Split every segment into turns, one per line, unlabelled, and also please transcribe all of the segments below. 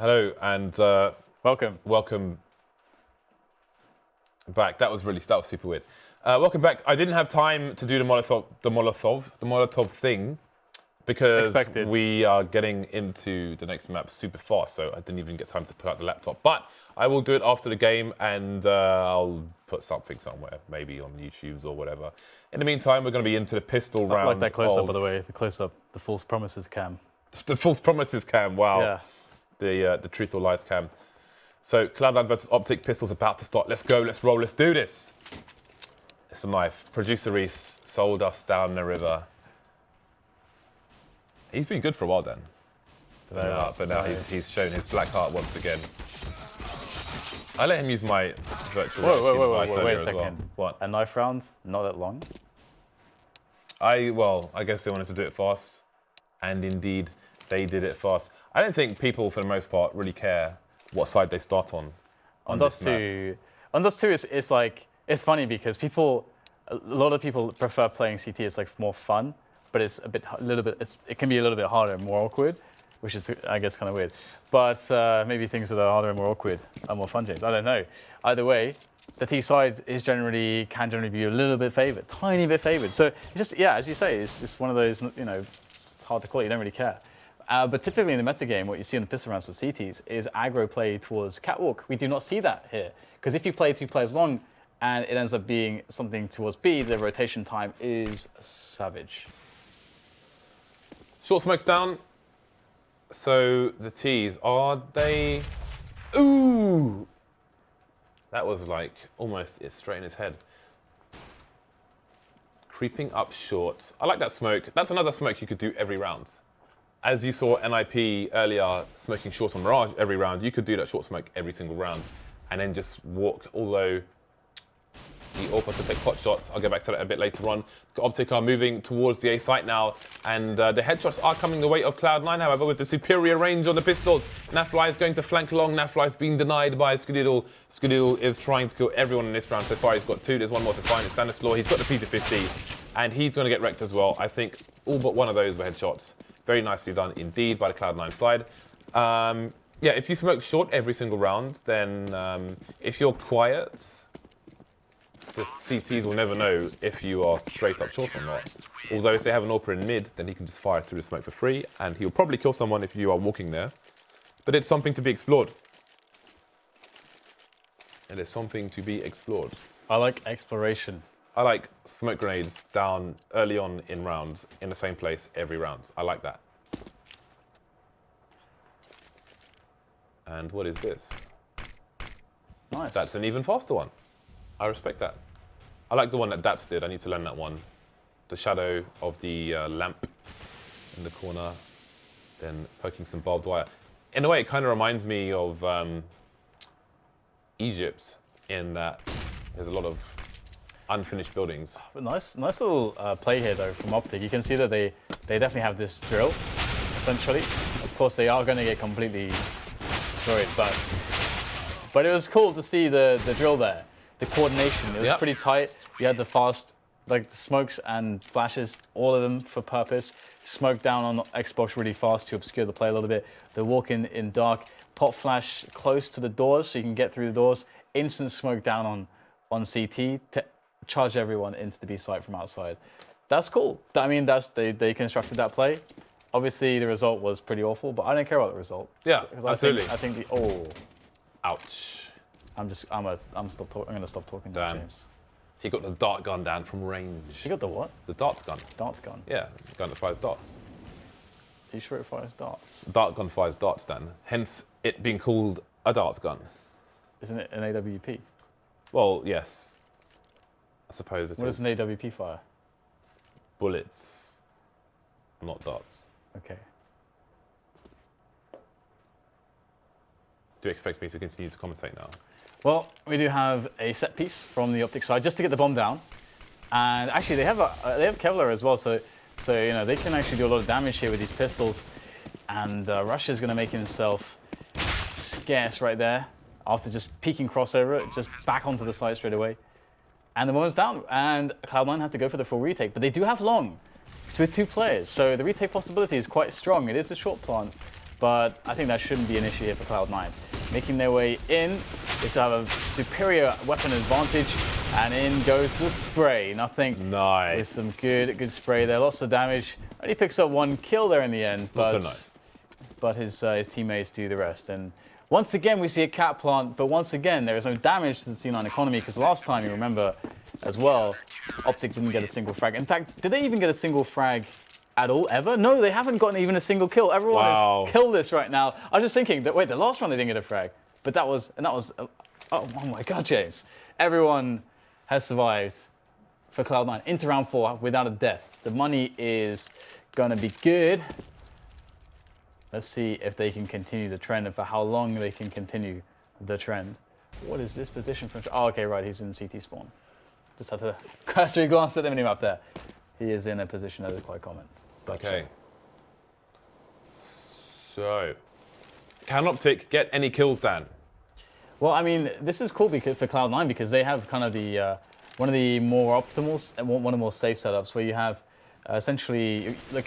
Hello and welcome back. That was super weird. Welcome back. I didn't have time to do the Molotov thing because we are getting into the next map super fast, so I didn't even get time to put out the laptop. But I will do it after the game, and I'll put something somewhere, maybe on YouTube's or whatever. In the meantime, we're going to be into the pistol round.
I like that close-up, by the way. The close-up, the false promises cam.
The false promises cam, wow.
Yeah.
The truth or lies cam. So Cloud9 versus Optic, pistols about to start. Let's go, let's roll, let's do this. It's a knife. Producer Reese sold us down the river. He's been good for a while then. But now he's shown his black heart once again. I let him use my virtual
Whoa, wait a second.
Well. What?
A knife round, not that long?
I guess they wanted to do it fast. And indeed, they did it fast. I don't think people, for the most part, really care what side they start on.
On Dust 2, it's like, it's funny because a lot of people prefer playing CT. It's like more fun, but it can be a little bit harder and more awkward, which is, I guess, kind of weird. But maybe things that are harder and more awkward are more fun, James. I don't know. Either way, the T side can generally be a little bit favored, tiny bit favored. So it's just, yeah, as you say, it's just one of those, it's hard to call it. You don't really care. But typically in the metagame, what you see in the pistol rounds for CTs is aggro play towards catwalk. We do not see that here. Because if you play 2 players long and it ends up being something towards B, the rotation time is savage.
Short smoke's down. So the T's, are they... Ooh! That was like almost straight in his head. Creeping up short. I like that smoke. That's another smoke you could do every round. As you saw NIP earlier smoking short on Mirage every round, you could do that short smoke every single round and then just walk, although the AWP could take pot shots. I'll get back to that a bit later on. Optic are moving towards the A site now, and the headshots are coming the way of Cloud9, however, with the superior range on the pistols. NAF-FLY is going to flank long. NAF-FLY is being denied by Skadoodle. Skadoodle is trying to kill everyone in this round so far. He's got 2, there's one more to find. It's Stanislaw. He's got the P250, and he's going to get wrecked as well. I think all but one of those were headshots. Very nicely done indeed by the Cloud9 side. Yeah, if you smoke short every single round, then if you're quiet, the CTs will never know if you are straight up short or not. Although if they have an AWP in mid, then he can just fire through the smoke for free, and he'll probably kill someone if you are walking there. But it's something to be explored. It is something to be explored.
I like exploration.
I like smoke grenades down early on in rounds in the same place every round. I like that. And what is this?
Nice.
That's an even faster one. I respect that. I like the one that daps did. I need to learn that one. The shadow of the lamp in the corner, then poking some barbed wire. In a way, it kind of reminds me of Egypt in that there's a lot of unfinished buildings.
Nice little play here though from Optic. You can see that they definitely have this drill, essentially. Of course, they are going to get completely destroyed, but it was cool to see the drill there. The coordination, it was pretty tight. You had the fast, like the smokes and flashes, all of them for purpose. Smoke down on Xbox really fast to obscure the play a little bit. The walk in dark, pop flash close to the doors so you can get through the doors. Instant smoke down on CT to charge everyone into the B site from outside. That's cool. I mean, they constructed that play. Obviously, the result was pretty awful, but I don't care about the result.
Yeah, absolutely.
I think
Ouch.
I'm gonna stop talking.
Damn.
James.
He got the dart gun down from range.
He got the what?
The darts gun.
Darts gun.
Yeah, the gun that fires darts.
Are you sure it fires darts?
Dart gun fires darts, Dan. Hence it being called a darts gun.
Isn't it an AWP?
Well, yes. I suppose it is.
What does an AWP fire?
Bullets, not darts.
Okay.
Do you expect me to continue to commentate now?
Well, we do have a set piece from the Optic side just to get the bomb down, and actually they have Kevlar as well, so they can actually do a lot of damage here with these pistols. And Rush is going to make himself scarce right there after just peeking crossover, just back onto the side straight away. And the moment's down, and Cloud9 have to go for the full retake, but they do have long with 2 players, so the retake possibility is quite strong. It is a short plant, but I think that shouldn't be an issue here for Cloud9. Making their way in is to have a superior weapon advantage, and in goes the spray. Nothing.
Nice.
With some good spray there. Lots of damage. Only picks up 1 kill there in the end, but
so nice.
But his teammates do the rest. And once again, we see a cat plant, but once again, there is no damage to the C9 economy, because last time, you remember as well, Optic didn't get a single frag. In fact, did they even get a single frag at all, ever? No, they haven't gotten even a single kill. Everyone is killless right now. I was just thinking that, wait, the last round they didn't get a frag, but that was, oh my God, James. Everyone has survived for Cloud9 into round 4 without a death. The money is gonna be good. Let's see if they can continue the trend and for how long they can continue the trend. What is this position from? Oh, okay, right, he's in CT spawn. Just had to cursory glance at the minimap there. He is in a position that is quite common.
Okay. So, can Optic get any kills, Dan?
Well, I mean, this is cool because for Cloud9 because they have kind of the one of the more optimals and one of the more safe setups where you have essentially, like,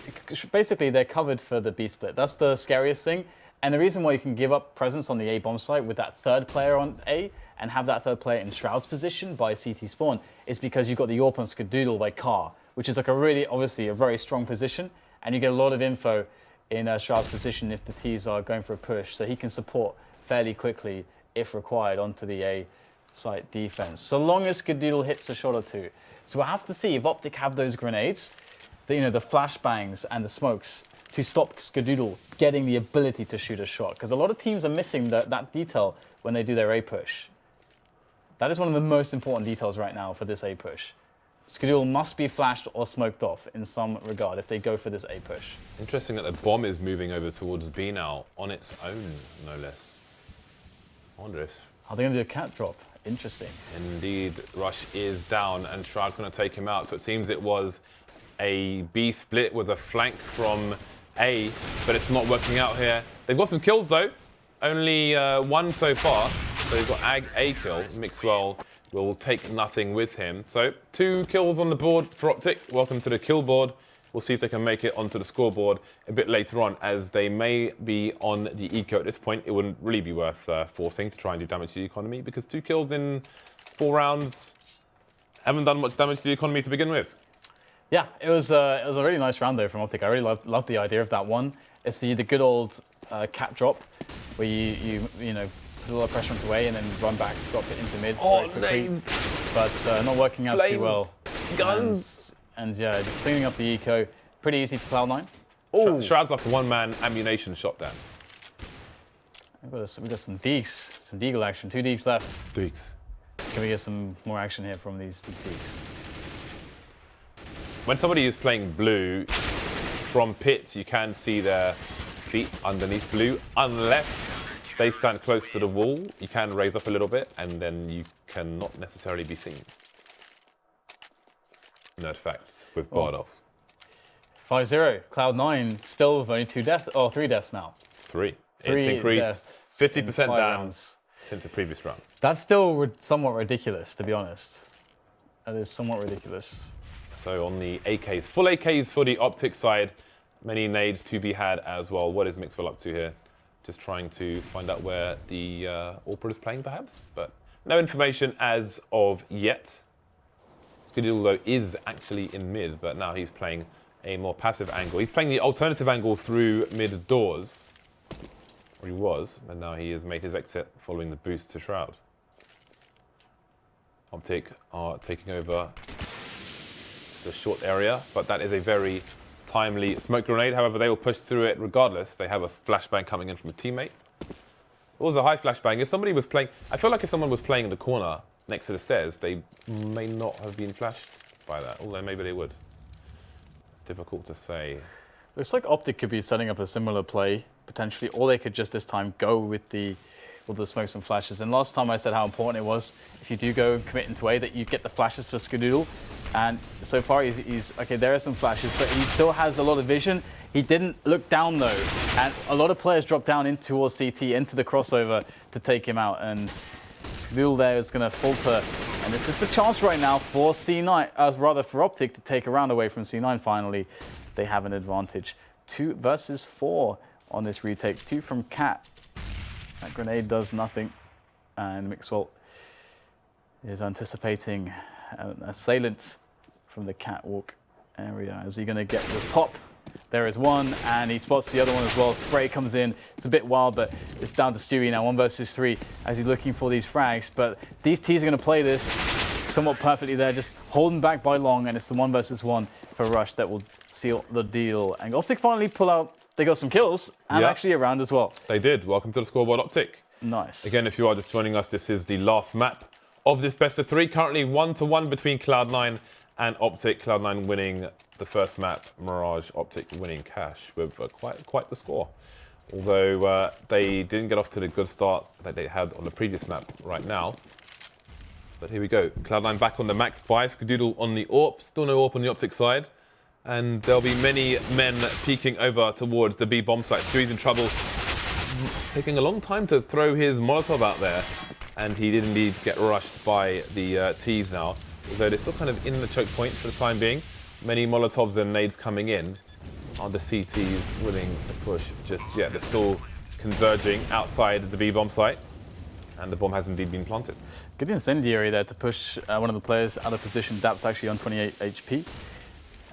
basically they're covered for the B split. That's the scariest thing. And the reason why you can give up presence on the A bomb site with that third player on A and have that third player in Shroud's position by CT spawn is because you've got the AWP on Skadoodle by Car, which is like a really, obviously, a very strong position. And you get a lot of info in Shroud's position if the T's are going for a push. So he can support fairly quickly, if required, onto the A site defense, so long as Skadoodle hits a shot or two. So we'll have to see if Optic have those grenades, the flashbangs and the smokes to stop Skadoodle getting the ability to shoot a shot. Because a lot of teams are missing that detail when they do their A push. That is one of the most important details right now for this A push. Skadoodle must be flashed or smoked off in some regard if they go for this A push.
Interesting that the bomb is moving over towards B now, on its own, no less. I wonder if...
Are they going to do a cat drop? Interesting.
Indeed, Rush is down and Shroud's going to take him out. So it seems it was a B split with a flank from A, but it's not working out here. They've got some kills though, only 1 so far. So they've got A kill. Mixwell will take nothing with him. So 2 kills on the board for Optic. Welcome to the kill board. We'll see if they can make it onto the scoreboard a bit later on, as they may be on the eco at this point. It wouldn't really be worth forcing to try and do damage to the economy, because 2 kills in 4 rounds haven't done much damage to the economy to begin with.
Yeah, it was a really nice round though from Optic. I really loved the idea of that one. It's the good old cat drop, where you put a lot of pressure onto A and then run back, drop it into mid very quickly. But not working out too well.
Guns.
And yeah, just cleaning up the eco. Pretty easy for Cloud9.
Oh, Shroud's like a one-man ammunition shot then.
We got some deeks, some deagle action. 2 deeks left.
Deeks.
Can we get some more action here from these deeks?
When somebody is playing blue from pits, you can see their feet underneath blue, unless they stand close to the wall. You can raise up a little bit, and then you cannot necessarily be seen. Nerd facts with Bardolph.
5-0. Cloud9 still with only 2 deaths, or 3 deaths now.
3. It's increased 50% down since the previous round.
That's still somewhat ridiculous, to be honest. That is somewhat ridiculous.
So on the AKs, full AKs for the Optic side, many nades to be had as well. What is Mixwell up to here? Just trying to find out where the Orpra is playing, perhaps, but no information as of yet. Skadoodle, though, is actually in mid, but now he's playing a more passive angle. He's playing the alternative angle through mid doors, or he was, and now he has made his exit following the boost to Shroud. Optic are taking over the short area, but that is a very timely smoke grenade. However, they will push through it regardless. They have a flashbang coming in from a teammate. It was a high flashbang. If somebody was playing, I feel like if someone was playing in the corner next to the stairs, they may not have been flashed by that, although maybe they would. Difficult to say.
Looks like Optic could be setting up a similar play, potentially, or they could just this time go with the smokes and flashes. And last time I said how important it was, if you do go and commit into A, that you get the flashes for Skadoodle. And so far he's okay, there are some flashes, but he still has a lot of vision. He didn't look down though, and a lot of players dropped down in towards CT, into the crossover to take him out, and Steele there is going to falter, and this is the chance right now for C9, rather for Optic to take a round away from C9 finally. They have an advantage. 2 versus 4 on this retake. 2 from Cat. That grenade does nothing. And mixwell is anticipating an assailant from the catwalk area. Is he going to get the pop? There is one, and he spots the other one as well. Spray comes in. It's a bit wild, but it's down to Stewie now, 1 versus 3, as he's looking for these frags. But these T's are going to play this somewhat perfectly there, just holding back by long, and it's the 1 versus 1 for Rush that will seal the deal. And Optic finally pull out. They got some kills, and actually a round as well.
They did. Welcome to the scoreboard, Optic.
Nice.
Again, if you are just joining us, this is the last map of this best of 3. Currently 1-1 between Cloud9 and Optic. Cloud9 winning the first map, Mirage, Optic winning cash with quite the score. Although they didn't get off to the good start that they had on the previous map right now. But here we go. Cloud9 back on the max buy. Skadoodle on the AWP. Still no AWP on the Optic side. And there'll be many men peeking over towards the B bomb site. Stewie's in trouble. Taking a long time to throw his Molotov out there. And he did indeed get rushed by the T's now. Although they're still kind of in the choke point for the time being. Many Molotovs and nades coming in. Are the CTs willing to push just yet? They're still converging outside the B bomb site. And the bomb has indeed been planted.
Good incendiary there to push one of the players out of position. Daps actually on 28 HP.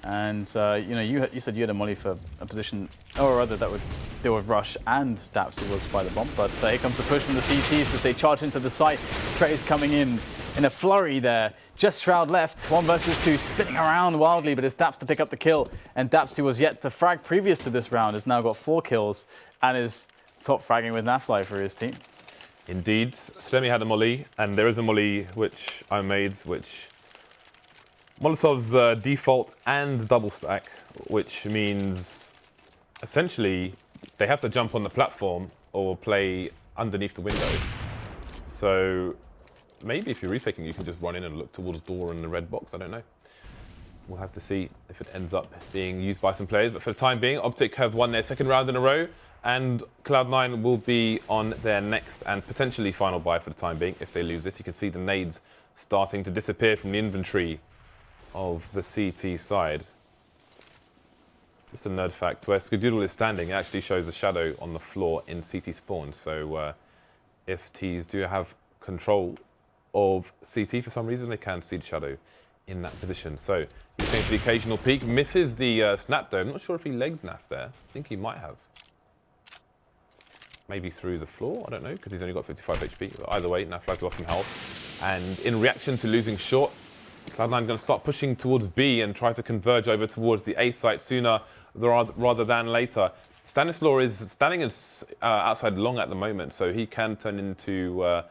And you know, you said you had a molly for a position, or rather that would deal with Rush and Daps, who was by the bomb. But here comes the push from the CTs as they charge into the site. Trey's coming in a flurry there. Just Shroud left, 1 versus 2, spinning around wildly, but it's Daps to pick up the kill. And Daps, who was yet to frag previous to this round, has now got 4 kills and is top fragging with NAF-FLY for his team.
Indeed, Slemmy had a molly, and there is a molly which I made, which Molotov's default and double stack, which means essentially they have to jump on the platform or play underneath the window. So maybe if you're retaking, you can just run in and look towards door in the red box. I don't know. We'll have to see if it ends up being used by some players. But for the time being, Optic have won their second round in a row, and Cloud9 will be on their next and potentially final buy for the time being if they lose this. You can see the nades starting to disappear from the inventory of the CT side. Just a nerd fact, where Skadoodle is standing, it actually shows a shadow on the floor in CT spawn. So if Ts do have control of CT for some reason, they can see the shadow in that position. So he's going for the occasional peek, misses the snap though. I'm not sure if he legged NAF there. I think he might have. Maybe through the floor, I don't know, because he's only got 55 HP. But either way, NAF-FLY's got some health. And in reaction to losing short, Cloud9 going to start pushing towards B and try to converge over towards the A site sooner rather than later. Stanislaw is standing outside long at the moment, so he can turn into,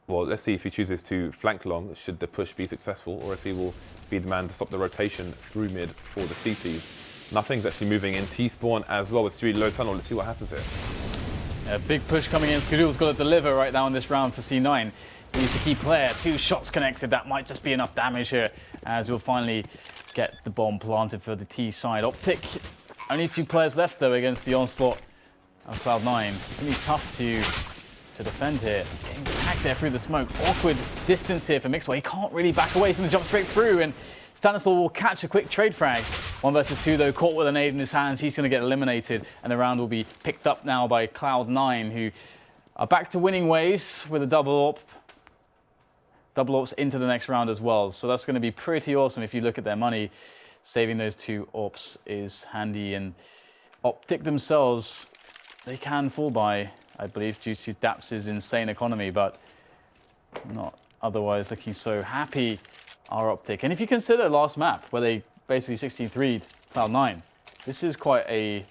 well, let's see if he chooses to flank long, should the push be successful, or if he will be the man to stop the rotation through mid for the CTs. Nothing's actually moving in T-spawn as well with Stewie low tunnel. Let's see what happens here.
A big push coming in. Skadoodle's got to deliver right now in this round for C9. He's the key player. 2 shots connected. That might just be enough damage here, as we'll finally get the bomb planted for the T side. Optic, only 2 players left though against the onslaught of Cloud9. It's going to be tough to defend here. Getting tagged there through the smoke. Awkward distance here for mixwell. He can't really back away. He's going to jump straight through, and Stanislaw will catch a quick trade frag. 1 versus 2 though, caught with a nade in his hands. He's going to get eliminated, and the round will be picked up now by Cloud9, who are back to winning ways with a double AWP. Double AWPs into the next round as well. So that's going to be pretty awesome if you look at their money. Saving those 2 AWPs is handy, and Optic themselves, they can fall by, I believe, due to Daps' insane economy, but not otherwise looking so happy. Our Optic. And if you consider last map, where they basically 16-3'd Cloud9, this is quite a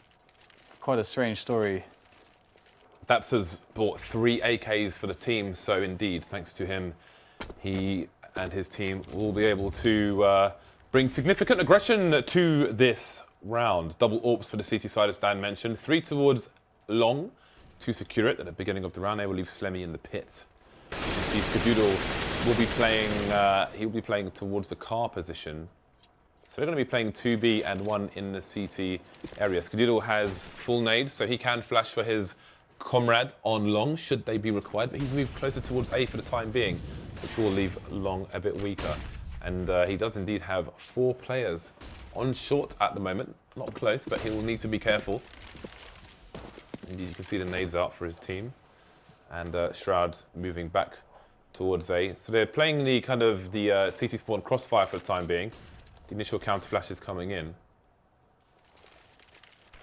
strange story.
Daps has bought 3 AKs for the team, so indeed, thanks to him, he and his team will be able to bring significant aggression to this round. Double AWPs for the CT side, as Dan mentioned. 3 towards long to secure it at the beginning of the round. They will leave Slemmy in the pit. You can see Skadoodle will be playing, he'll be playing towards the car position. So they're going to be playing 2B and 1 in the CT area. Skadoodle has full nades, so he can flash for his comrade on long, should they be required. But he's moved closer towards A for the time being, which will leave long a bit weaker. And he does indeed have 4 players on short at the moment. Not close, but he will need to be careful. Indeed, you can see the nades out for his team. And Shroud moving back towards A. So they're playing the kind of the CT spawn crossfire for the time being. The initial counter flash is coming in.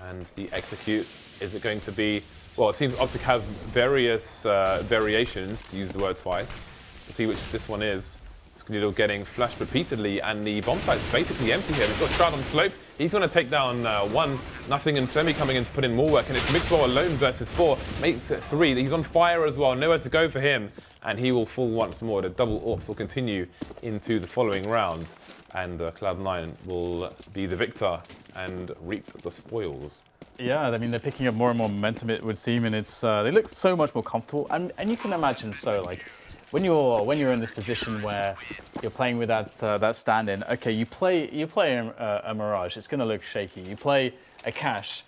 And the execute, is it going to be, well, it seems Optic have various variations, to use the word twice. We'll see which this one is. Skadoodle getting flashed repeatedly, and the bomb site's basically empty here. We've got Shroud on slope. He's going to take down 1-0, and Slemmy coming in to put in more work, and it's mixwell alone versus 4. Makes it 3. He's on fire as well. Nowhere to go for him, and he will fall once more. The double AWPs will continue into the following round, and Cloud9 will be the victor and reap the spoils.
Yeah, I mean, they're picking up more and more momentum, it would seem, and it's they look so much more comfortable. And you can imagine, so like, when you're in this position where you're playing with that stand-in, okay, you play a Mirage, it's going to look shaky. You play a Cash,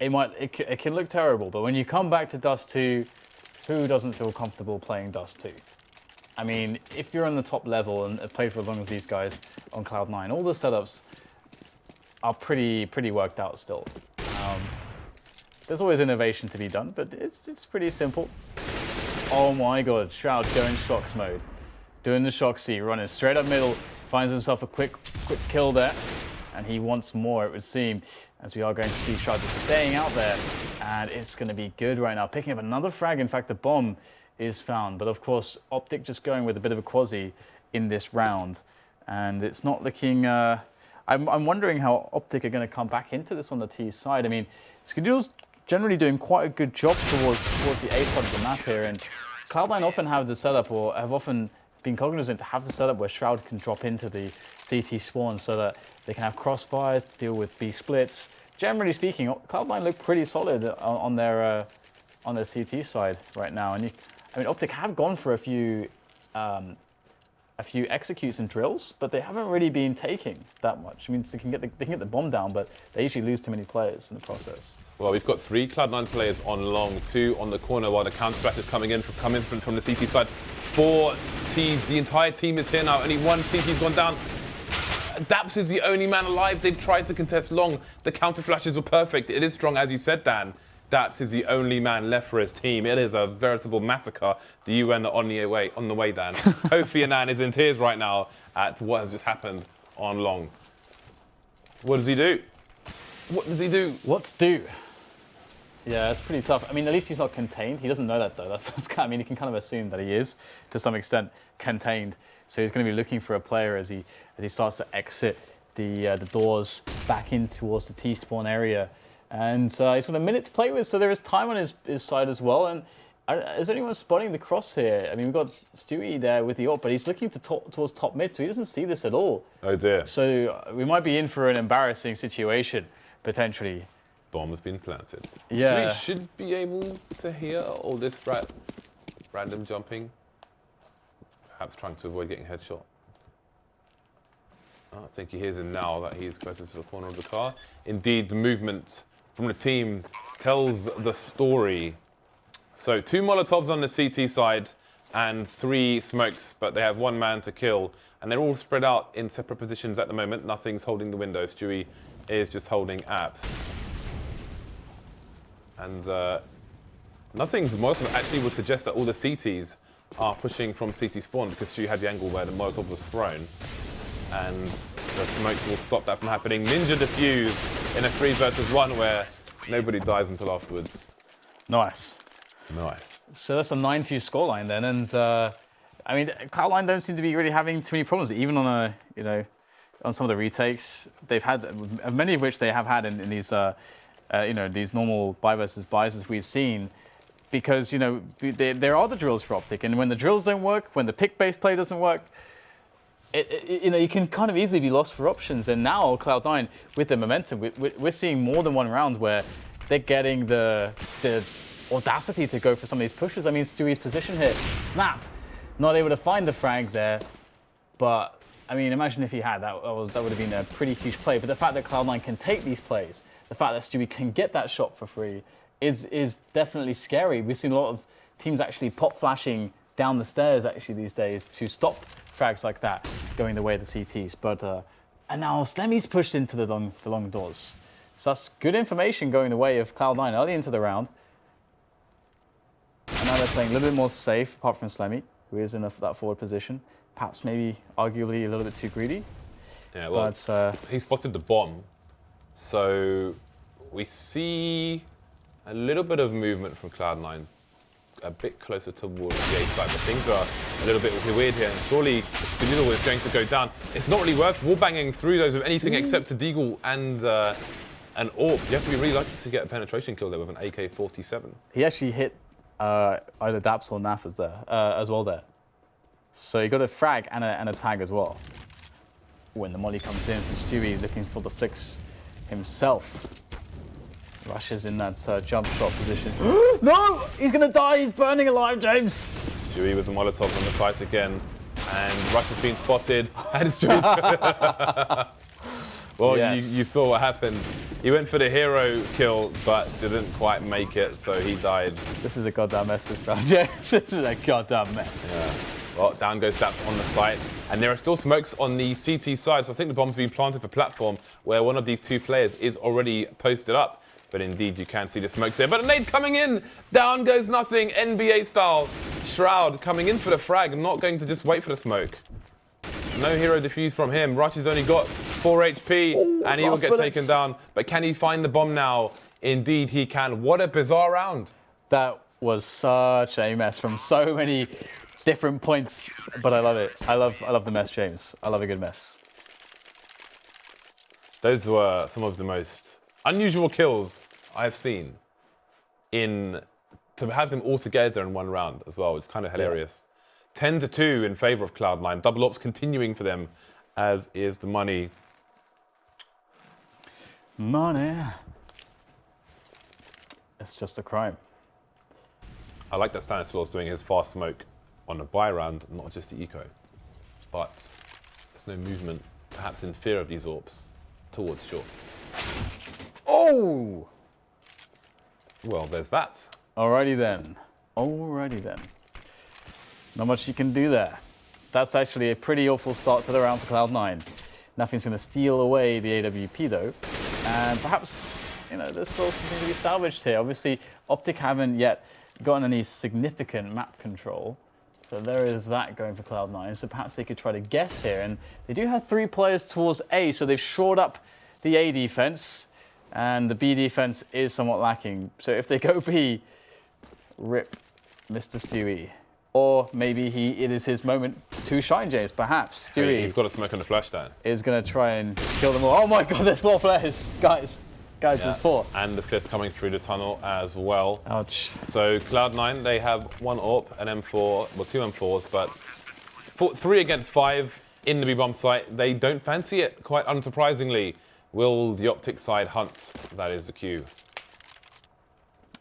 it can look terrible. But when you come back to Dust 2, who doesn't feel comfortable playing Dust 2? I mean, if you're on the top level and played for as long as these guys on Cloud9, all the setups are pretty worked out still. There's always innovation to be done, but it's pretty simple. Oh my god, Shroud going Shocks mode. Doing the Shock C, running straight up middle, finds himself a quick kill there. And he wants more, it would seem, as we are going to see Shroud just staying out there. And it's going to be good right now. Picking up another frag, in fact the bomb is found. But of course, Optic just going with a bit of a quasi in this round. And it's not looking... I'm wondering how Optic are going to come back into this on the T side. I mean, Skadoodle's generally doing quite a good job towards the A side of the map here, and Cloud9 often have the setup, or have often been cognizant to have the setup where Shroud can drop into the CT spawn so that they can have crossfires, deal with B splits. Generally speaking, Cloud9 look pretty solid on their CT side right now, and I mean, Optic have gone for a few executes and drills, but they haven't really been taking that much. I mean, they can get the bomb down, but they usually lose too many players in the process.
Well, we've got 3 Cloud9 players on long, 2 on the corner, while the counter flash is coming in from the CT side. 4 Ts, the entire team is here now. Only 1 CT's gone down. daps is the only man alive. They tried to contest long. The counter flashes were perfect. It is strong, as you said, Dan. daps is the only man left for his team. It is a veritable massacre. The UN are on the way, Dan. Kofi Annan is in tears right now at what has just happened on long. What does he do? What does he do?
What to do? Yeah, it's pretty tough. I mean, at least he's not contained. He doesn't know that, though. That's I mean, he can kind of assume that he is, to some extent, contained. So he's going to be looking for a player as he starts to exit the doors back in towards the T-spawn area. And he's got a minute to play with, so there is time on his side as well. And is anyone spotting the cross here? I mean, we've got Stewie there with the AWP, but he's looking towards top mid, so he doesn't see this at all.
Oh dear.
So we might be in for an embarrassing situation, potentially.
Bomb has been planted.
Yeah.
Stewie should be able to hear all this random jumping. Perhaps trying to avoid getting headshot. I think he hears him now that he's closest to the corner of the car. Indeed, the movement from the team tells the story. So 2 Molotovs on the CT side and 3 smokes, but they have 1 man to kill. And they're all spread out in separate positions at the moment. Nothing's holding the window. Stewie is just holding apps. And nothing's Molotov actually would suggest that all the CTs are pushing from CT spawn, because Stewie had the angle where the Molotov was thrown. And the smokes will stop that from happening. Ninja defuse in a 3 versus 1 where nobody dies until afterwards.
Nice.
Nice.
So that's a 9-2 scoreline then, and I mean, Cloud9 don't seem to be really having too many problems, even on on some of the retakes they've had, many of which they have had in these these normal buy versus buys as we've seen, because there are the drills for Optic, and when the drills don't work, when the pick-based play doesn't work, you can kind of easily be lost for options. And now Cloud9, with the momentum, we're seeing more than 1 round where they're getting the audacity to go for some of these pushes. I mean, Stewie's position here, snap, not able to find the frag there, but I mean, imagine if he had, that would have been a pretty huge play. But the fact that Cloud9 can take these plays, the fact that Stewie can get that shot for free is definitely scary. We've seen a lot of teams actually pop flashing down the stairs actually these days to stop frags like that going the way of the CTs. But and now Slemmy's pushed into the long doors. So that's good information going the way of Cloud9 early into the round. now they're playing a little bit more safe, apart from Slemmy, who is in that forward position. Perhaps maybe arguably a little bit too greedy.
Yeah, well,
but,
he spotted the bomb. So we see a little bit of movement from Cloud9, a bit closer towards the A side, but things are a little bit weird here, and surely Skadoodle is going to go down. It's not really worth wallbanging through those with anything except a Deagle and an AWP. You have to be really lucky to get a penetration kill there with an AK-47.
He actually hit either daps or NAF as well there. So he got a frag and a tag as well. When the molly comes in from Stewie, looking for the flicks himself. Rushes in that jump shot position. No! He's gonna die! He's burning alive, James!
Stewie with the Molotov on the site again. And Rush has been spotted. And Stewie's well, yes. you saw what happened. He went for the hero kill, but didn't quite make it, so he died.
This is a goddamn mess, this round, James. This is a goddamn mess.
Yeah. Well, down goes daps on the site. And there are still smokes on the CT side, so I think the bomb's been planted for platform, where one of these two players is already posted up. But indeed, you can see the smokes here. But a nade's coming in. Down goes nothing. NBA style. Shroud coming in for the frag. Not going to just wait for the smoke. No hero defuse from him. Rush has only got 4 HP. And he will get taken down. But can he find the bomb now? Indeed, he can. What a bizarre round.
That was such a mess from so many different points. But I love it. I love the mess, James. I love a good mess.
Those were some of the most unusual kills I've seen to have them all together in one round as well. It's kind of hilarious. 10-2 in favor of Cloud9. Double ops continuing for them, as is the money.
Money. It's just a crime.
I like that Stanislaw is doing his fast smoke on the buy round, not just the eco. But there's no movement, perhaps in fear of these AWPs, towards short.
Oh!
Well, there's that.
Alrighty then. Alrighty then. Not much you can do there. That's actually a pretty awful start to the round for Cloud9. Nothing's going to steal away the AWP though. And perhaps, there's still something to be salvaged here. Obviously, Optic haven't yet gotten any significant map control. So there is that going for Cloud9. So perhaps they could try to guess here. And they do have 3 players towards A, so they've shored up the A defense. And the B defense is somewhat lacking. So if they go B, rip Mr. Stewie. Or maybe it is his moment to shine, James, perhaps. Stewie
He's got a smoke on the flash down.
Is going to try and kill them all. Oh my god, there's 4 players. Guys, there's 4.
And the 5th coming through the tunnel as well.
Ouch.
So Cloud9, they have 1 AWP, an M4, well 2 M4s, but 3 against 5 in the B-bomb site. They don't fancy it, quite unsurprisingly. Will the Optic side hunt? That is the cue.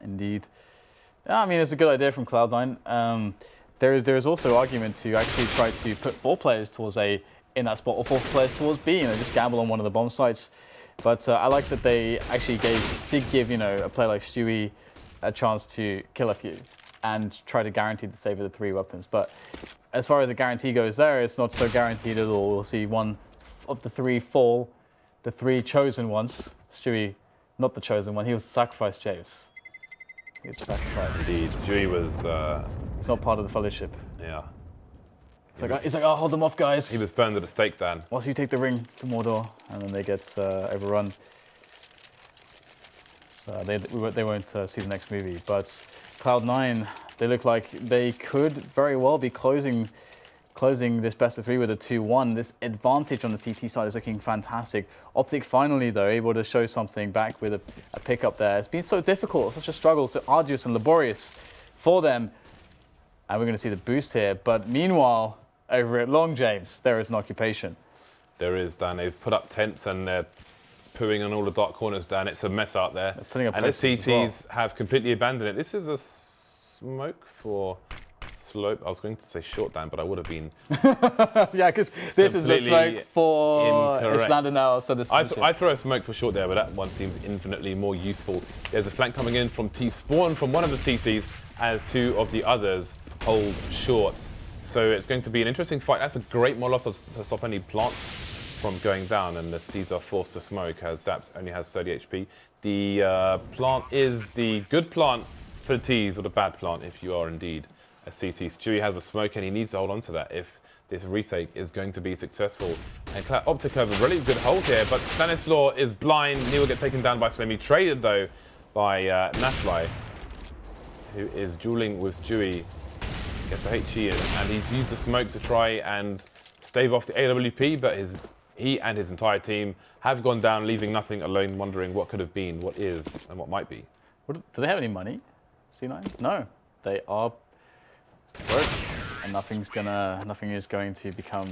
Indeed. Yeah, I mean, it's a good idea from Cloud9. There is also argument to actually try to put 4 players towards A in that spot, or 4 players towards B, just gamble on one of the bomb sites. But I like that they actually did give a player like Stewie a chance to kill a few and try to guarantee the save of the 3 weapons. But as far as the guarantee goes there, it's not so guaranteed at all. We'll see 1 of the 3 fall. The 3 chosen ones. Stewie, not the chosen one. He was the sacrifice, James. He was the sacrifice.
Indeed, Stewie was...
It's not part of the fellowship.
Yeah.
He's like, I'll hold them off, guys.
He was burned at the stake, Dan.
Once you take the ring to Mordor, and then they get overrun. So they won't see the next movie. But Cloud9, they look like they could very well be closing this best of 3 with a 2-1. This advantage on the CT side is looking fantastic. Optic finally, though, able to show something back with a pickup there. It's been so difficult, such a struggle, so arduous and laborious for them. And we're going to see the boost here. But meanwhile, over at Long, James, there is an occupation.
There is, Dan. They've put up tents and they're pooing on all the dark corners, Dan. It's a mess out there. And the CTs have completely abandoned it. This is a smoke for... slope. I was going to say short, Dan, but I would have been.
Yeah, because this is a smoke for Islander now. So
I throw a smoke for short there, but that one seems infinitely more useful. There's a flank coming in from T-Spawn from one of the CTs, as 2 of the others hold short. So it's going to be an interesting fight. That's a great Molotov to stop any plants from going down, and the C's are forced to smoke as daps only has 30 HP. The plant is the good plant for the tease or the bad plant if you are indeed a CT. Stewie has a smoke and he needs to hold on to that if this retake is going to be successful. And Optic have a really good hold here, but Stanislaw is blind. He will get taken down by Slemmy. Traded though by NAF-FLY, who is dueling with Stewie. Gets the HE in, and he's used the smoke to try and stave off the AWP, but he and his entire team have gone down, leaving nothing alone, wondering what could have been, what is, and what might be.
Do they have any money? C9? No, they are broke, and nothing is going to become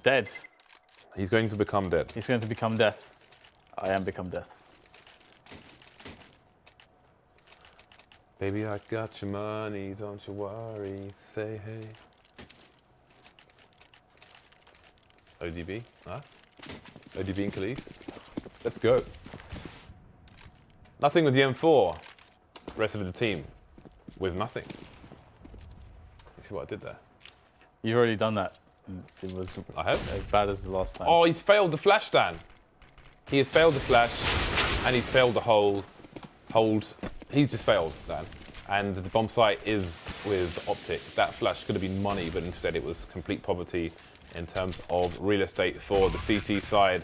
dead.
He's going to become dead.
He's going to become death. I am become death.
Baby, I got your money, don't you worry, say hey. ODB, huh? ODB and Khalees. Let's go. Nothing with the M4. Rest of the team with nothing. You see what I did there?
You've already done that. It was
I have?
as bad as the last time.
Oh, he's failed the flash, Dan. He has failed the flash, and he's failed the hold. He's just failed, Dan. And the bomb site is with Optic. That flash could have been money, but instead it was complete poverty in terms of real estate for the CT side.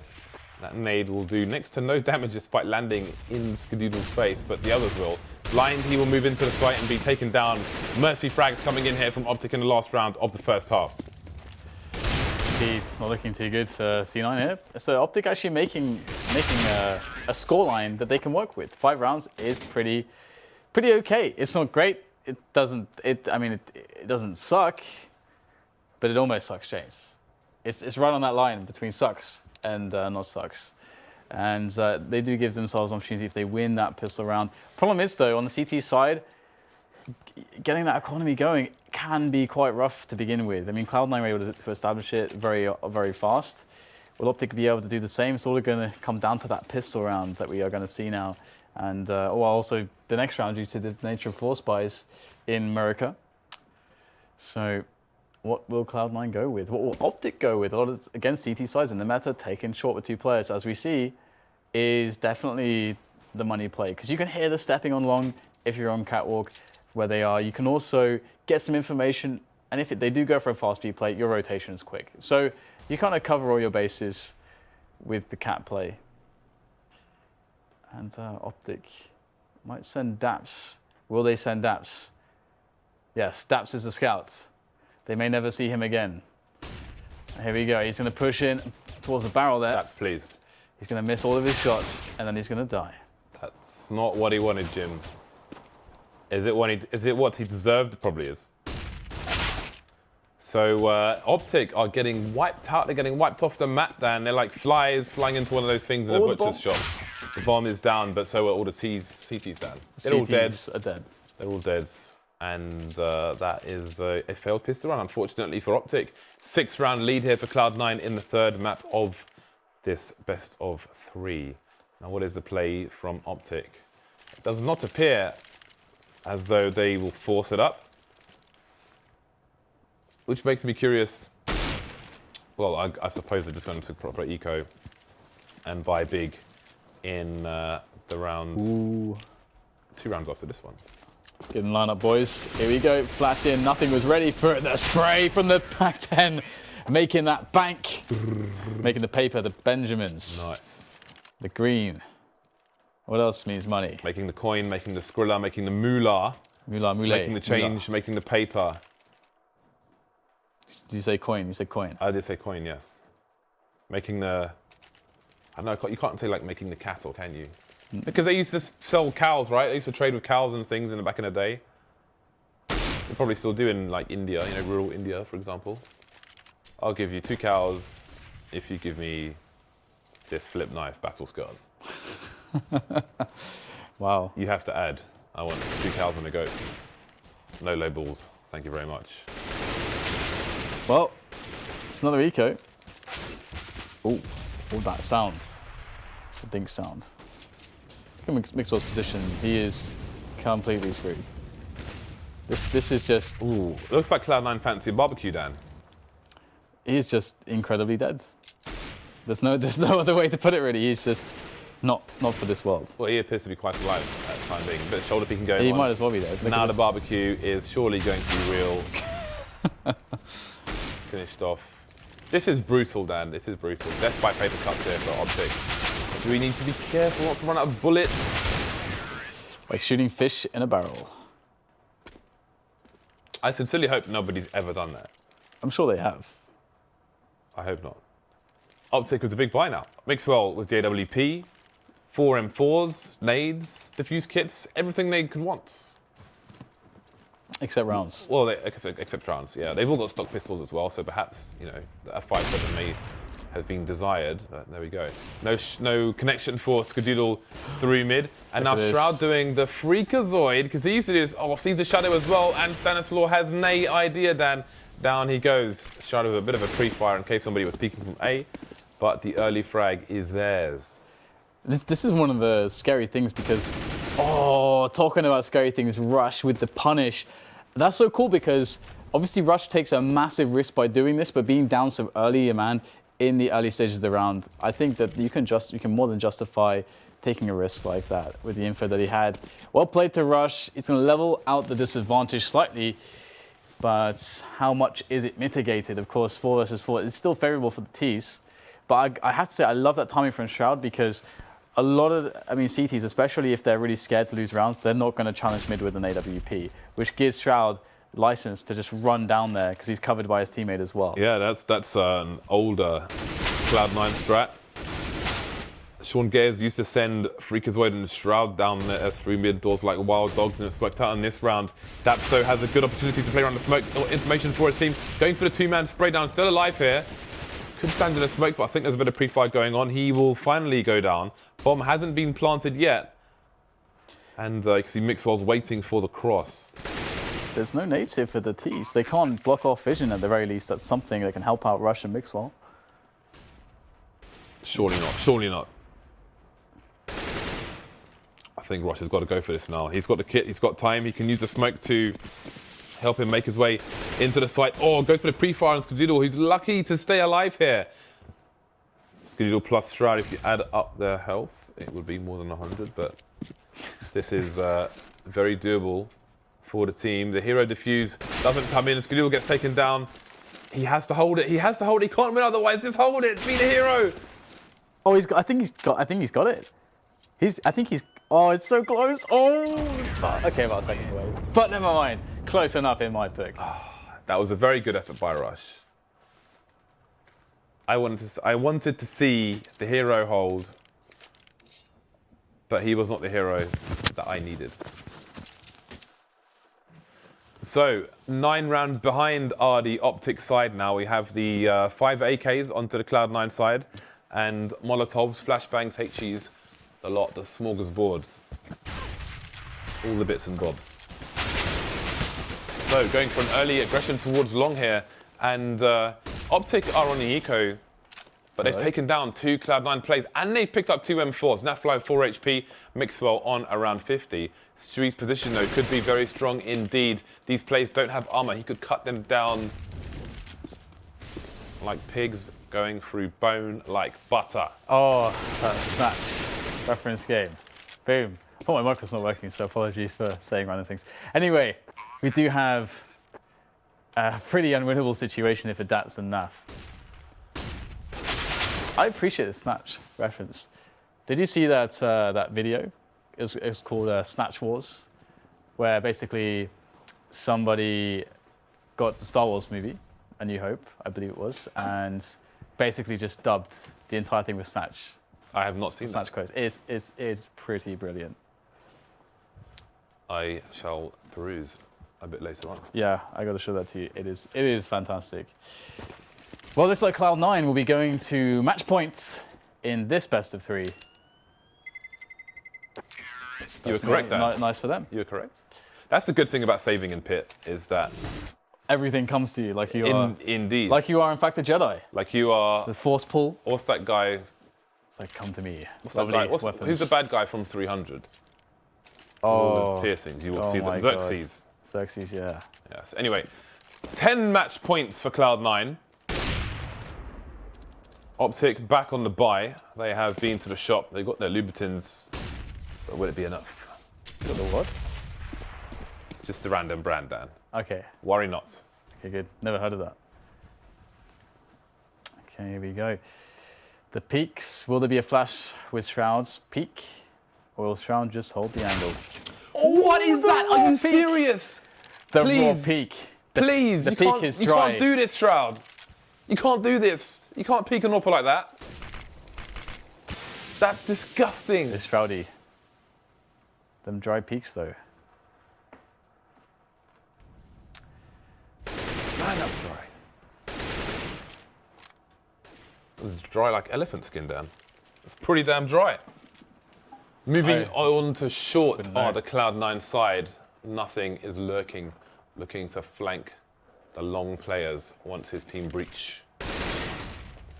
That nade will do next to no damage despite landing in Skadoodle's face, but the others will. Blind, he will move into the site and be taken down. Mercy frags coming in here from Optic in the last round of the first half.
He's not looking too good for C9 here. So Optic actually making a scoreline that they can work with. 5 rounds is pretty okay. It's not great. It doesn't suck, but it almost sucks, James. It's right on that line between sucks and not sucks. And they do give themselves an opportunity if they win that pistol round. Problem is though, on the CT side, getting that economy going can be quite rough to begin with. I mean, Cloud9 were able to establish it very fast. Will Optic be able to do the same? It's all going to come down to that pistol round that we are going to see now. And also the next round due to the nature of floor spies in America. So what will Cloud9 go with? What will Optic go with? A lot of, against CT sides in the meta, taking short with 2 players, as we see, is definitely the money play. Because you can hear the stepping on long if you're on catwalk where they are. You can also get some information, and if they do go for a fast speed play, your rotation is quick. So you kind of cover all your bases with the cat play. And Optic might send daps. Will they send daps? Yes, daps is the scout. They may never see him again. Here we go. He's going to push in towards the barrel there.
Daps, please.
He's going to miss all of his shots, and then he's going to die.
That's not what he wanted, Jim. Is it what he deserved? It probably is. So Optic are getting wiped out. They're getting wiped off the map, Dan. They're like flies flying into one of those things in a butcher's shop. The bomb is down, but so are all the CTs down. They're all dead. They're all dead. And that is a failed pistol round, unfortunately for Optic. 6-round lead here for Cloud9 in the 3rd map of this best of 3. Now, what is the play from Optic? It does not appear as though they will force it up, which makes me curious. Well, I suppose they're just going to proper eco and buy big in the rounds. Ooh. 2 rounds after this one.
Good lineup, boys. Here we go. Flash in. Nothing was ready for it. The spray from the back 10. Making that bank. Making the paper, the Benjamins.
Nice.
The green. What else means money?
Making the coin, making the skrilla, making the moolah.
Moolah.
Making the change, making the paper.
Did you say coin? You said coin.
I did say coin, yes. Making the... I don't know, you can't say like making the cattle, can you? Because they used to sell cows, right? They used to trade with cows and things back in the day. They probably still do in like India, you know, rural India, for example. I'll give you 2 cows if you give me this flip knife battle scarred.
Wow.
You have to add, I want 2 cows and a goat. No low balls, thank you very much.
Well, it's another eco. Oh, all that sound. The dink sound. Look at mixwell's position. He is completely screwed. This is just...
Ooh, looks like Cloud9 fancy a barbecue, Dan.
He is just incredibly dead. There's no other way to put it, really. He's just not for this world.
Well, he appears to be quite alive at time being. Bit of shoulder peeking going on.
He might as well be there.
Now the barbecue is surely going to be real. Finished off. This is brutal, Dan. This is brutal. Death by paper cuts here for Optic. Do we need to be careful not to run out of bullets?
Like shooting fish in a barrel.
I sincerely hope nobody's ever done that.
I'm sure they have.
I hope not. Optic with a big buy now. Mixwell with JWP, 4 M4s, nades, diffuse kits, everything they could want.
Except rounds.
Well, except rounds, yeah. They've all got stock pistols as well, so perhaps, you know, a fight for them may have been desired. But there we go. No connection for Skadoodle through mid. And now Shroud doing the freakazoid, because he used to do this. Oh, sees the shadow as well, and Stanislaw has no idea, Dan. Down he goes. Shroud with a bit of a pre-fire in case somebody was peeking from A, but the early frag is theirs.
This is one of the scary things because, oh, talking about scary things, Rush with the punish. That's so cool because obviously Rush takes a massive risk by doing this, but being down so early, man, in the early stages of the round, I think that you can more than justify taking a risk like that with the info that he had. Well played to Rush. It's going to level out the disadvantage slightly, but how much is it mitigated? Of course, 4 versus 4. It's still favorable for the T's, but I have to say I love that timing from Shroud because a lot of, CTs, especially if they're really scared to lose rounds, they're not going to challenge mid with an AWP, which gives Shroud license to just run down there because he's covered by his teammate as well.
Yeah, that's an older Cloud9 strat. Sean Gayes used to send Freakazoid and Shroud down there through mid doors like wild dogs, and it's worked out in this round. Dapso has a good opportunity to play around the smoke. Information for his team. Going for the 2-man spray down, still alive here. Could stand in the smoke, but I think there's a bit of pre-fire going on. He will finally go down. Bomb hasn't been planted yet. And you can see Mixwell's waiting for the cross.
There's no nades here for the T's. They can't block off vision at the very least. That's something that can help out Rush and Mixwell.
Surely not. Surely not. I think Rush has got to go for this now. He's got the kit. He's got time. He can use the smoke to help him make his way into the site. Oh, goes for the pre-fire on Skadoodle. He's lucky to stay alive here. Skadoodle plus Shroud, if you add up their health, it would be more than 100, but this is very doable for the team. The hero diffuse doesn't come in. Skadoodle gets taken down. He has to hold it. He has to hold it. He can't win otherwise. Just hold it. Be the hero.
Oh, I think he's got it. Oh, it's so close. Oh, okay, about a second away. But never mind. Close enough in my book.
That was a very good effort by Rush. I wanted to see the hero hold, but he was not the hero that I needed. So, 9 rounds behind are the Optic side now. We have the 5 AKs onto the Cloud9 side, and Molotovs, flashbangs, HEs, the lot, the smorgasbords. All the bits and bobs. So, going for an early aggression towards long here, and Optic are on the eco, but they've taken down 2 Cloud9 plays, and they've picked up 2 M4s. NAF-FLY 4 HP, Mixwell on around 50. Stewie's position, though, could be very strong indeed. These plays don't have armor. He could cut them down like pigs going through bone like butter.
Oh, that snatch reference game. Boom. I thought my mic was not working, so apologies for saying random things. Anyway, we do have a pretty unwinnable situation if it daps and NAF. I appreciate the snatch reference. Did you see that that video? It was called Snatch Wars, where basically somebody got the Star Wars movie, A New Hope, I believe it was, and basically just dubbed the entire thing with Snatch.
I have not seen that.
Snatch quotes. It's pretty brilliant.
I shall peruse a bit later on.
Yeah, I got to show that to you. It is fantastic. Well, looks like Cloud9 will be going to match point in this best of 3.
You were correct there.
Nice for them.
You were correct. That's the good thing about saving in pit, is that
everything comes to you like you are.
Indeed.
Like you are, in fact, a Jedi.
Like you are.
The force pull.
What's that guy?
It's like, come to me.
What's that guy? Who's the bad guy from 300? All the piercings. You will see that. Xerxes.
Xerxes, yeah.
Yes. Anyway, 10 match points for Cloud9. Optic back on the buy. They have been to the shop. They got their Louboutins, but will it be enough?
Got the what?
It's just a random brand, Dan.
Okay.
Worry not.
Okay, good. Never heard of that. Okay, here we go. The peaks. Will there be a flash with Shroud's peak? Or will Shroud just hold the angle?
What is that? Are you serious?
The
Please.
raw peak.
Please,
the peak is
you
dry.
can't do this, Shroud. You can't do this. You can't peek an AWP like that. That's disgusting.
It's Shroudy. Them dry peaks, though.
Man, that's dry. It's dry like elephant skin, Dan. It's pretty damn dry. Moving on to short, the Cloud9 side. Nothing is lurking, looking to flank the long players once his team breach.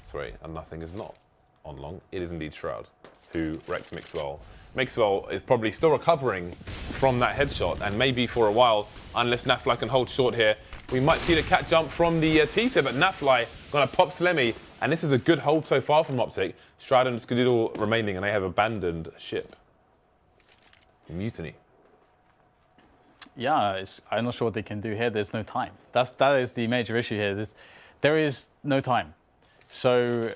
Sorry, and nothing is not on long. It is indeed Shroud, who wrecked mixwell. Mixwell is probably still recovering from that headshot, and maybe for a while, unless NAF-FLY can hold short here, we might see the cat jump from the T-tip, but NAF-FLY gonna pop Slemmy, and this is a good hold so far from Optic. Shroud and Skadoodle remaining, and they have abandoned ship. Mutiny.
Yeah, I'm not sure what they can do here. There's no time. That is the major issue here. There is no time. So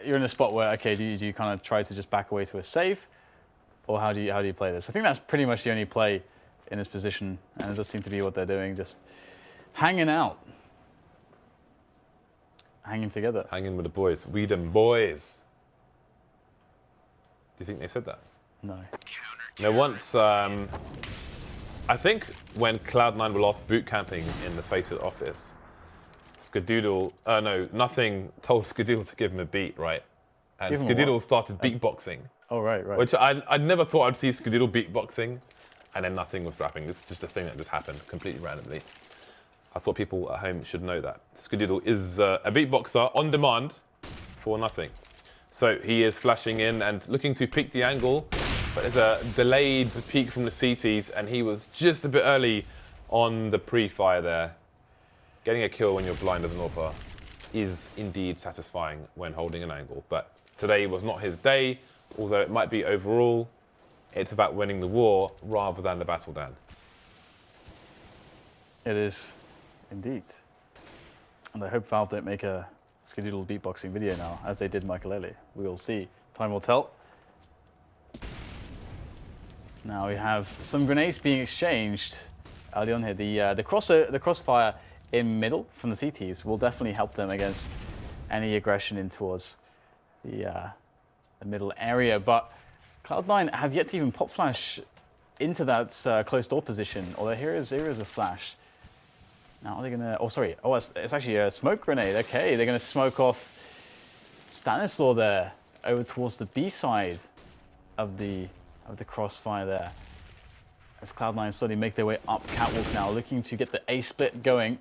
you're in a spot where, okay, do you kind of try to just back away to a save, or how do you play this? I think that's pretty much the only play in this position, and it does seem to be what they're doing, just hanging out, hanging together,
hanging with the boys. We them boys. Do you think they said that?
No.
Now, once I think when Cloud9 were last boot camping in the FACEIT office, Skadoodle, nothing told Skadoodle to give him a beat, right? And Skadoodle started beatboxing.
Oh, right.
Which I never thought I'd see Skadoodle beatboxing, and then nothing was rapping. This is just a thing that just happened completely randomly. I thought people at home should know that. Skadoodle is a beatboxer on demand for nothing. So he is flashing in and looking to peek the angle, but there's a delayed peek from the CTs, and he was just a bit early on the pre-fire there. Getting a kill when you're blind as an AWPer is indeed satisfying when holding an angle, but today was not his day, although it might be overall. It's about winning the war rather than the battle, Dan.
It is, indeed. And I hope Valve don't make a Skadoodle beatboxing video now, as they did Michael. We will see. Time will tell. Now we have some grenades being exchanged early on here. The crossfire in middle from the CTs will definitely help them against any aggression in towards the middle area. But Cloud9 have yet to even pop flash into that closed door position. Although here is a flash. Now are they gonna? Oh, sorry. Oh, it's actually a smoke grenade. Okay, they're gonna smoke off Stanislaw there over towards the B side of the crossfire there. As Cloud9 slowly make their way up catwalk now, looking to get the A split going.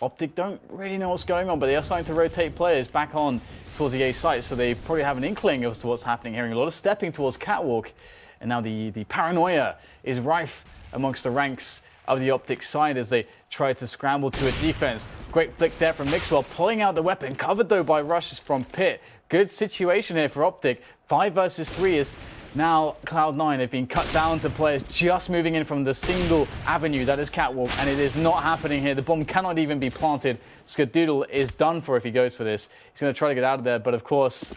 Optic don't really know what's going on, but they are starting to rotate players back on towards the A site, so they probably have an inkling as to what's happening. Hearing a lot of stepping towards catwalk, and now the paranoia is rife amongst the ranks of the Optic side as they try to scramble to a defense. Great flick there from mixwell, pulling out the weapon, covered though by rushes from Pit. Good situation here for Optic. 5 versus 3 is now Cloud9 have been cut down to players just moving in from the single avenue that is catwalk, and it is not happening here. The bomb cannot even be planted. Skadoodle is done for if he goes for this. He's going to try to get out of there, but of course,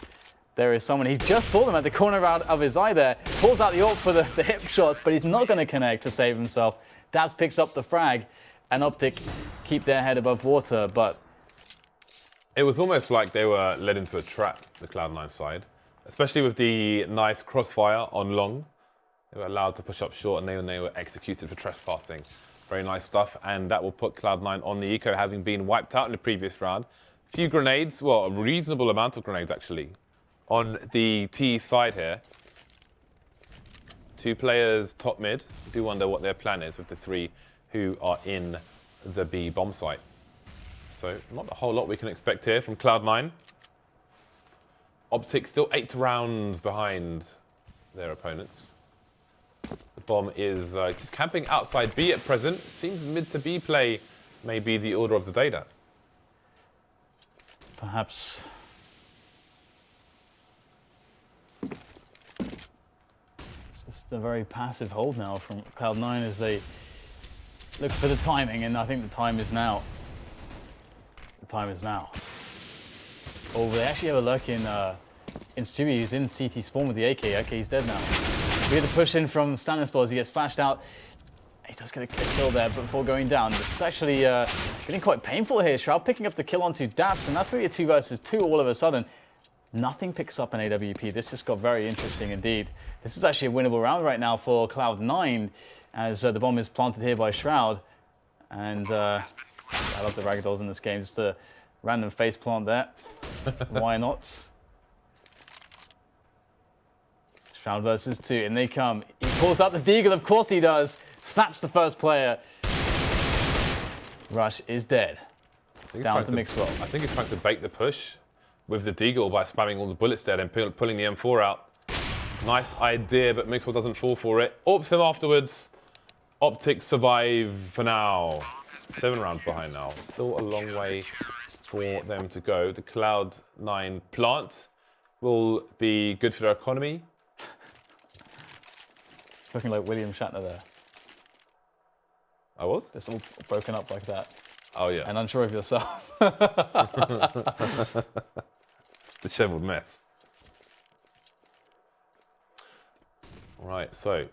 there is someone. He just saw them at the corner of his eye there. Pulls out the ult for the hip shots, but he's not going to connect to save himself. daps picks up the frag, and Optic keep their head above water, but
it was almost like they were led into a trap, the Cloud9 side. Especially with the nice crossfire on long. They were allowed to push up short, and they were executed for trespassing. Very nice stuff, and that will put Cloud9 on the eco, having been wiped out in the previous round. A few grenades, well, a reasonable amount of grenades actually, on the T side here. 2 players top mid. I do wonder what their plan is with the 3 who are in the B bomb site. So not a whole lot we can expect here from Cloud9. Optic still 8 rounds behind their opponents. The bomb is just camping outside B at present. Seems mid to B play may be the order of the day.
perhaps just Just a very passive hold now from Cloud9 as they look for the timing, and I think the time is now. The time is now. Oh, they actually have a lurk in Stewie. He's in CT spawn with the AK. Okay, he's dead now. We get the push in from Stanislaw as he gets flashed out. He does get a kill there before going down. This is actually getting quite painful here. Shroud picking up the kill onto daps, and that's going to be a 2 versus 2 all of a sudden. Nothing picks up an AWP. This just got very interesting indeed. This is actually a winnable round right now for Cloud9 as the bomb is planted here by Shroud. And I love the ragdolls in this game. Just a random face plant there. Why not? Shroud versus 2, and they come. He pulls out the deagle, of course he does. Snaps the first player. Rush is dead. Down to mixwell.
I think he's trying to bait the push with the deagle by spamming all the bullets there and pulling the M4 out. Nice idea, but mixwell doesn't fall for it. Orps him afterwards. Optic survive for now. 7 rounds behind now. Still a long way for them to go. The Cloud9 plant will be good for their economy.
Looking like William Shatner there.
I was?
It's all broken up like that.
Oh, yeah.
And unsure of yourself.
The disheveled mess. Right, so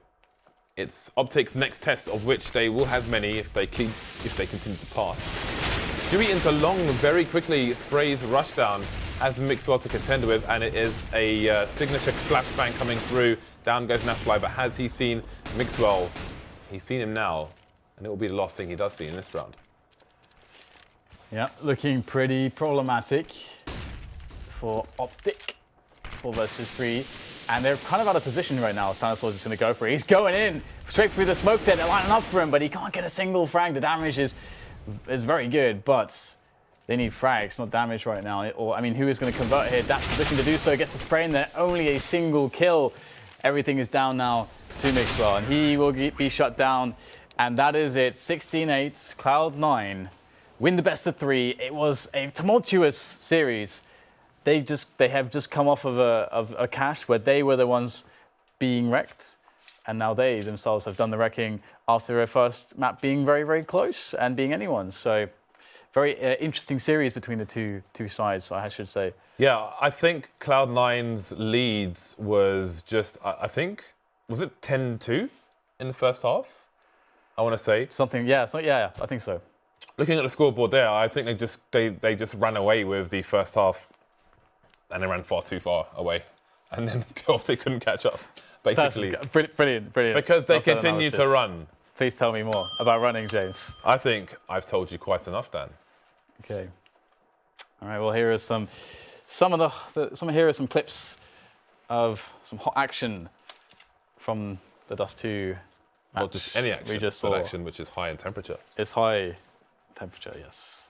it's Optic's next test, of which they will have many if they continue to pass. Stewie into long very quickly sprays rushdown as mixwell to contend with, and it is a signature flashbang coming through. Down goes NAF-FLY, but has he seen mixwell? He's seen him now, and it will be the last thing he does see in this round.
Yeah, looking pretty problematic for Optic. 4 versus 3. And they're kind of out of position right now. Stanislaw's just going to go for it. He's going in straight through the smoke there. They're lining up for him, but he can't get a single frag. The damage is very good, but they need frags, not damage right now. Or, I mean, who is going to convert here? daps is looking to do so. Gets the spray in there. Only a single kill. Everything is down now to mixwell, and he will be shut down. And that is it. 16-8, Cloud9 win the best of 3. It was a tumultuous series. They have just come off of a cache where they were the ones being wrecked, and now they themselves have done the wrecking after a first map being very, very close and being anyone. So very interesting series between the two sides, I should say.
Yeah, I think Cloud9's leads was just, I think, was it 10-2 in the first half? I want to say.
Something, yeah, I think so.
Looking at the scoreboard there, I think they just ran away with the first half. And they ran far too far away, and then they couldn't catch up, basically.
That's brilliant.
Because they continue to run.
Please tell me more about running, James.
I think I've told you quite enough, Dan.
Okay. All right. Well, here are some clips of some hot action from the Dust 2 match.
Not just any action,
we just saw.
but action which is high in temperature.
It's high temperature, yes.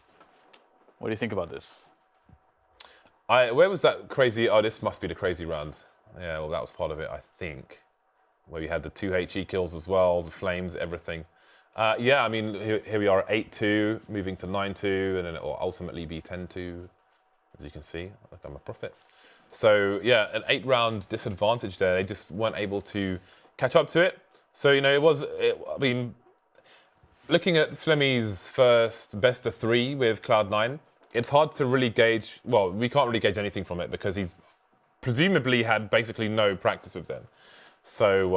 What do you think about this?
Where was that crazy? Oh, this must be the crazy round. Yeah, well, that was part of it, I think. Where we had the 2 HE kills as well, the flames, everything. Yeah, I mean, here we are at 8-2, moving to 9-2, and then it will ultimately be 10-2, as you can see. Like I'm a prophet. So, yeah, an 8-round disadvantage there. They just weren't able to catch up to it. So, you know, I mean, looking at Slemmy's first best of 3 with Cloud9, it's hard to really gauge, well, we can't really gauge anything from it because he's presumably had basically no practice with them. So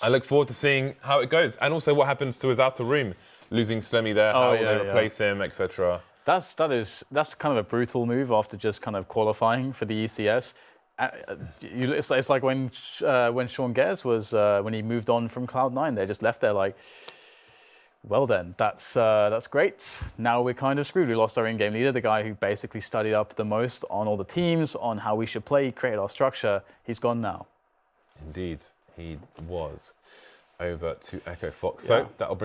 I look forward to seeing how it goes. And also what happens to Without a Room, losing Slemmy there, how will they replace him, etc. That's
kind of a brutal move after just kind of qualifying for the ECS. It's like when Sean Gers was, when he moved on from Cloud9, they just left there like, well then, that's great. Now we're kind of screwed. We lost our in-game leader, the guy who basically studied up the most on all the teams, on how we should play, create our structure. He's gone now.
Indeed, he was. Over to Echo Fox. So that'll bring